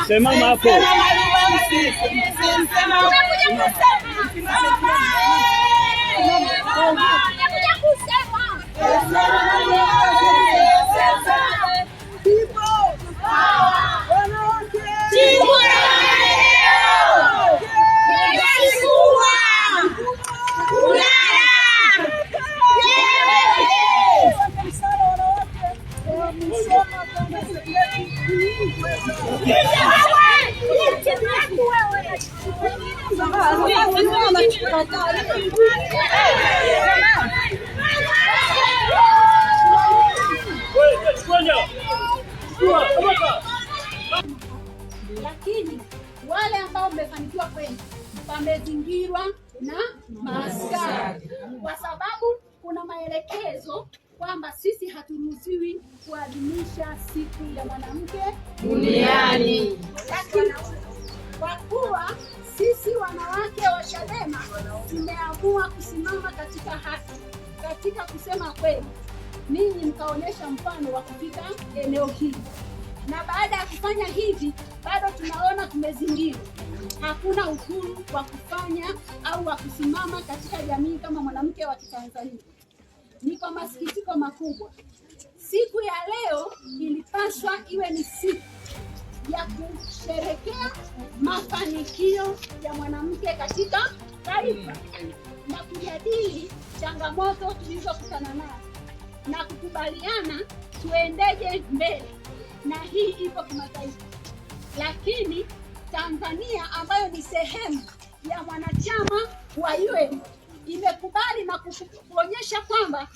Simama hapo. Lakini wale ambao mmefanikiwa kwenda pamezingirwa na maaskari, kwa sababu kuna maelekezo kwamba sisi haturuhusiwi kuadhimisha siku ya mwanamke duniani. Lakini kwa kuwa sisi wanawake wa Chadema tumeamua kusimama katika haki, katika kusema kweli, ninyi mkaonyesha mfano wa kufika eneo hili, na baada ya kufanya hivi bado tunaona tumezingirwa. Hakuna uhuru wa kufanya au wa kusimama katika jamii kama mwanamke wa Kitanzania. Ni kwa masikitiko makubwa, siku ya leo ilipaswa iwe ni siku ya kusherehekea mafanikio ya mwanamke katika taifa na kujadili changamoto tulizokutana nazo na kukubaliana tuendeje mbele, na hii ipo kimataifa. Lakini Tanzania ambayo ni sehemu ya mwanachama wa UN imekubali na kuonyesha kwamba